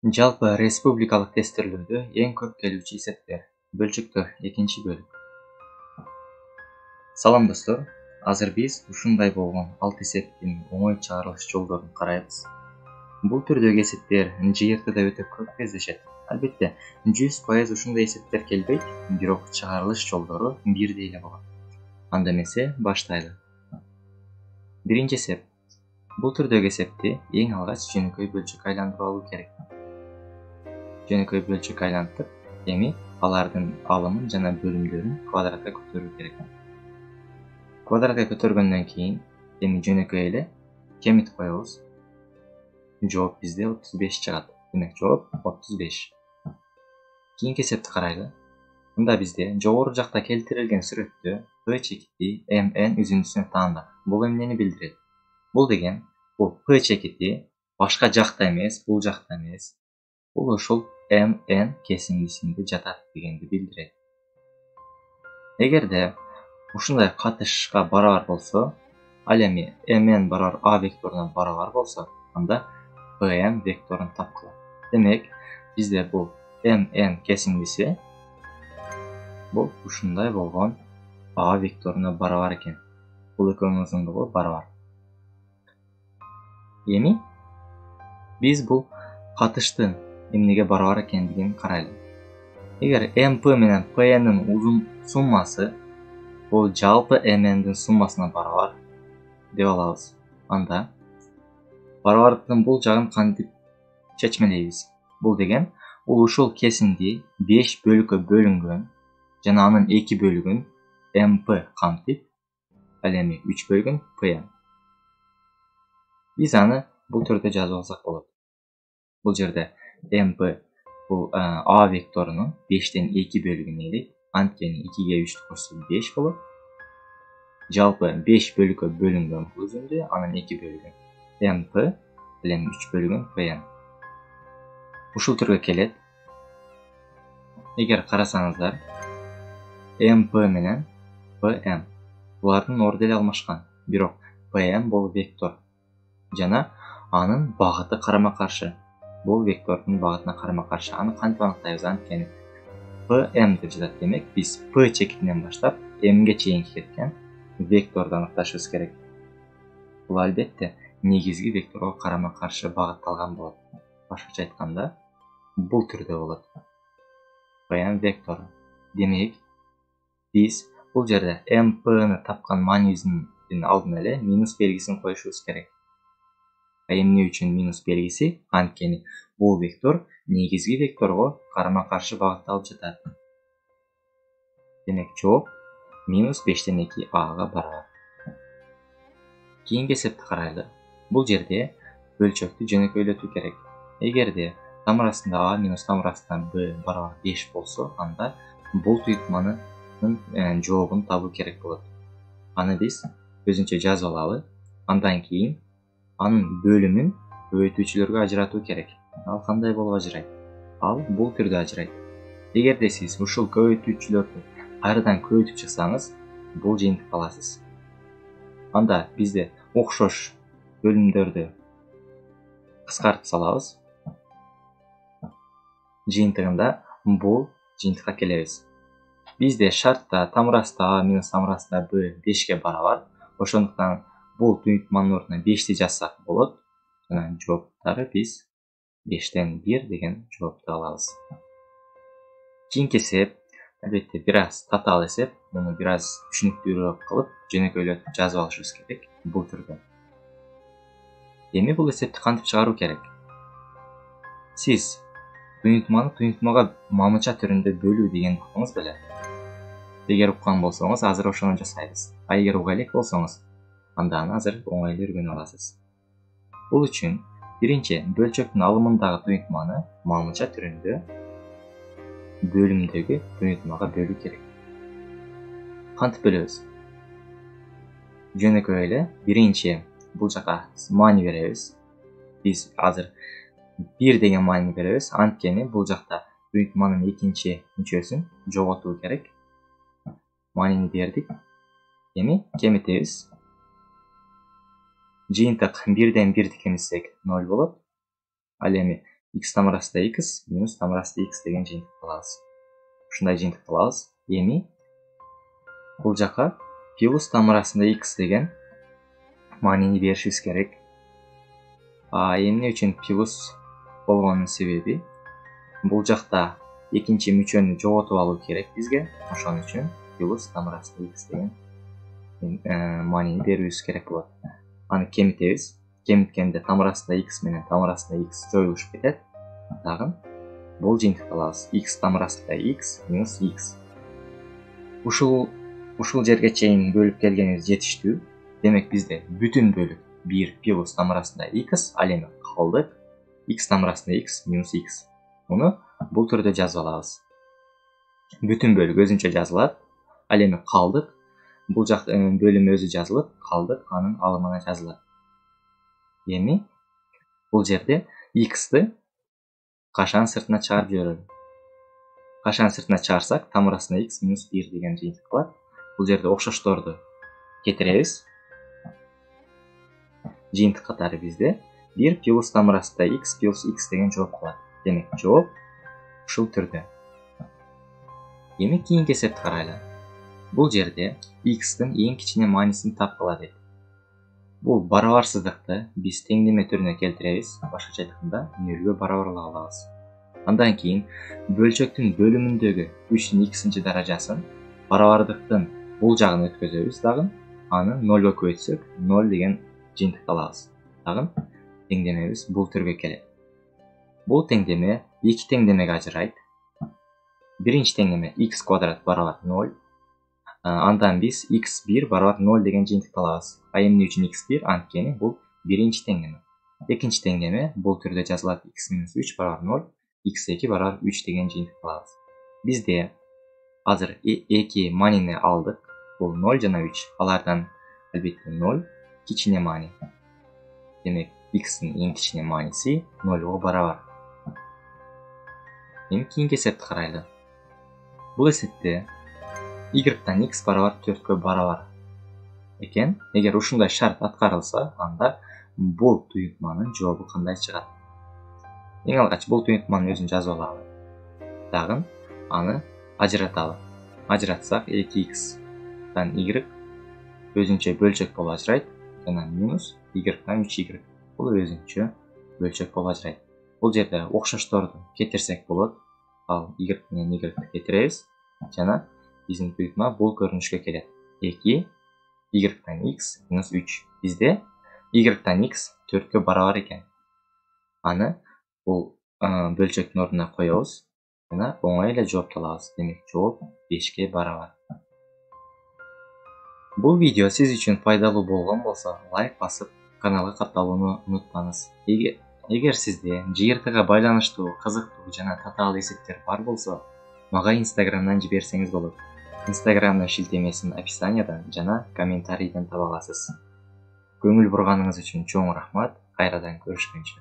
Жалпы республикалык тестирлөөдө эң көп келүүчү эсептер. Бөлчүктөр 2-бөлүк. Салам достор. Азыр биз ушундай болгон 6 эсептин оңой чыгарылыш жолдорун карайбыз. Бул түрдөгү эсептер ЖРТда өтө көп кездешет. Албетте, 100% ушундай эсептер келбейт, бирок чыгарылыш жолдору бирдей эле болот. Анда эмесе баштайлы. Биринчи эсеп. Бул түрдөгү эсепти эң алгач жөнөкөй бөлчөккө айландырып алуу керек. Жөнөкөй бөлчөк айлантып, эми алардын алымын жана бөлүмдөрүн квадратка көтөрүү керек. Квадратка көтөргөндөн кийин эми жөнөкөй эле кемитип коебуз. Жооп бизде 35 чыгат. Демек жооп 35. Кийинки эсепти карайлы. Мында бизде жогору жакта келтирилген сүрөттө P чекити MN үзүндүсүн таандап. Бул эмнени билдирет? Бул деген бул P чекити башка жакта эмес, бул жакта эмес. Бул ушул MN кесиндисинде жатат дегенди билдирет. Эгерде ушундай катышышка барабар болсо, ал эми MN барабар A векторуна барабар болсо, анда PM векторун тапкыла. Демек, бизде бул MN кесиндиси бул ушундай болгон A векторуна барабар экен. Бул экөөнүн узундугу барабар. Эми биз бул катыштын эмнеге барабар экендигин карайлы. Эгер MP менен PN'ин узун суммасы бул жалпы MN'дин суммасына барабар деп алабыз. Анда барабардыктын бул жагын кантип чечмелейбиз? Бул деген бул ушул кесинди 5 бөлүккө бөлүнгөн жана анын 2 бөлүгүн MP камтыйт, ал эми 3 бөлүгүн PM. Биз аны бул түрдө жазып алсак болот. Бул жерде MP бул A векторунун 5тен 2 бөлүгүн ээлейт. Анткени 2ге 3 кошсо 5 болот. Жалпы 5 бөлүккө бөлүнгөн бул үзүндү, анын 2 бөлүгүн MP, ал эми 3 бөлүгүн PM. Ушул түргө келет. Эгер карасаңыздар, MP менен PM булардын орду эле алмашкан, бирок PM бул вектор жана анын багыты карама-каршы. Бул вектордун багытына карама-каршы. Аны кантип аныктайбыз? Анткени PM деп жатат. Демек, биз P чекитинен баштап M'ге чейин кеткен векторду аныкташыбыз керек. Бул албетте негизги векторго карама-каршы багытталган болот. Башкача айтканда, бул түрдө болот. PM вектору. Демек, биз бул жерде MP'ны тапкан маанибиздин алдына эле минус белгисин коюшубуз керек. Эмне үчүн минус белгиси? Анткени бул вектор негизги векторго карама-каршы багытталып жатат. Демек, жооп минус 5тен 2 Ага барабар. Кийинки эсепти карайлы. Бул жерде бөлчөктү жөнөкөйлөтүү керек. Эгерде тамырасында А минус тамырасында Б барабар 5 болсо, анда бул туйутманын жообун табуу керек болот. Аны биз өзүнчө жазып алалы. Андан кийин анын бөлүмүн көбөйтүүчүлөргө ажыратуу керек. Ал кандай болуп ажырайт? Ал бул түрдө ажырайт. Эгерде сиз ушул көбөйтүүчүлөрдү кайрадан көбөйтүп чыксаңыз, бул жыйынтык аласыз. Анда бизде окшош бөлүмдөрдү кыскартып салабыз. Жыйынтыгында бул жыйынтыкка келебиз. Бизде шартта тамыраста А минус тамыраста Б 5ке барабар. Ошондуктан бул туйутманын ордуна 5ти жазсак болот. Жана жооптары биз 5тен 1 деген жоопту алабыз. Кийинки эсеп, албетте, бир аз татаал эсеп. Муну бир аз түшүнүктүүрөөк кылып, жөнөкөйлөтүп жазып алышыбыз керек бул түрдө. Эми бул эсепти кантип чыгаруу керек? Сиз туйутманы туйутмага мамыча түрүндө бөлүү дегенди уктуңуз беле? Эгер уккан болсоңуз, азыр ошону жасайбыз. А эгер уга элек болсоңуз, анда аны азыр оңой эле үйрөнүп аласыз. Бул үчүн биринчи бөлчөктүн алымындагы туйутманы мамыча түрүндө бөлүмдөгү туйутмага бөлүү керек. Кантип бөлөбүз? Жөнөкөй эле биринчи бул жака маани беребиз. Биз азыр 1 деген маани беребиз. Анткени бул жакта туйутманын экинчи мүчөсүн жоготуу керек. Маанини бердик. Эми кемитебиз. Жыйынтык 1ден 1 кемитсек 0 болот. Ал эми x тамырасында x минус тамырасында x деген жиынтықты алабыз. Ушундай жиынтыкты алабыз. Эми бул жака плюс тамырасында x деген маанини беришибиз керек. Эмне үчүн плюс болгонунун себеби бул жакта экинчи мүчөнү жоготуп алуу керек бизге. Ошон үчүн плюс тамырасында x деген маанини берүүбүз керек болот. Аны кемитебиз. Кемиткенде тамырасында x менен тамырасында x жоюлушуп кетет. Дагы бул жыйынтыкты алабыз. x тамырасында x минус x. Ушул жерге чейин бөлүп келгенибиз жетиштүү. Демек бизде бүтүн бөлүк 1 плюс тамырасында x, ал эми калдык x тамырасында x минус x. Муну бул түрдө жазып алабыз. Бүтүн бөлүк өзүнчө жазылат. Ал эми калдык бул жак бөлүм өзү жазылып, калдык анын алымына жазылат. Эми бул жерде x'ти кашанын сыртына чыгарып жиберели. Кашанын сыртына чыгарсак, тамырасында x минус 1 деген жыйынтык калат. Бул жерде окшошторду кетиребиз. Жыйынтык катары бизде 1 плюс тамырасында x плюс x деген жооп калат. Демек жооп ушул түрдө. Эми кийинки эсепти карайлы. Бул жерде x'тин эң кичине маанисин тапкыла дейт. Бул барабарсыздыкты биз теңдеме түрүнө келтиребиз. Башкача айтканда нөлгө барабарлап алабыз. Андан кийин бөлчөктүн бөлүмүндөгү 3-түн 2-нчи даражасын барабардыктын бул жагына өткөзөбүз. Дагы аны 0го көбөйтсөк 0 деген жыйынтыкты алабыз. Дагы теңдемебиз бул түргө келет. Бул теңдеме 2 теңдемеге ажырайт. Биринчи теңдеме x квадрат барабар 0. Андан биз x1 барабар 0 деген жыйынтыкты алабыз. Эмне үчүн x1? Анткени бул биринчи теңдеме. Экинчи теңдеме бул түрдө жазылат x минус 3 барабар 0, x2 барабар 3 деген жыйынтыкты алабыз. Бизде азыр эки маанини алдык. Бул 0 жана 3. Алардан албетте 0 кичине маани. Демек x'тин эң кичине мааниси 0го барабар. Эми кийинки эсепти карайлы. Бул эсепте y-тан x барабар 4кө барабар экен. Эгер ушундай шарт аткарылса, анда бул туюнтманын жообу кандай чыгат? Эң алгач бул туюнтманын өзүн жазып алалы. Дагы аны ажыраталы. Ажыратсак 2x-тан y өзүнчө бөлчөк болуп ажырайт жана минус y-тан 3y. Бул өзүнчө бөлчөк болуп ажырайт. Бул жерде окшошторду кетирсек болот. Ал y менен y кетиребиз жана биздин туюнтма бул көрүнүшкө келет. 2 y-тан x минус 3. Бизде y-тан x 4кө барабар экен. Аны бул бөлчөктүн ордуна коебуз жана оңой эле жоопту алабыз. Демек жооп 5ке барабар. Бул видео сиз үчүн пайдалуу болгон болсо, лайк басып, каналга катталууну унутпаңыз. Эгер сизде жыйыртыга байланыштуу, кызыктуу жана татаал эсептер бар болсо, мага Instagramдан жиберсеңиз болот. Instagramдын шилтемесин описаниядан жана комментарийден таба аласыз. Көңүл бурганыңыз үчүн чоң рахмат. Кайрадан көрүшкөнчө.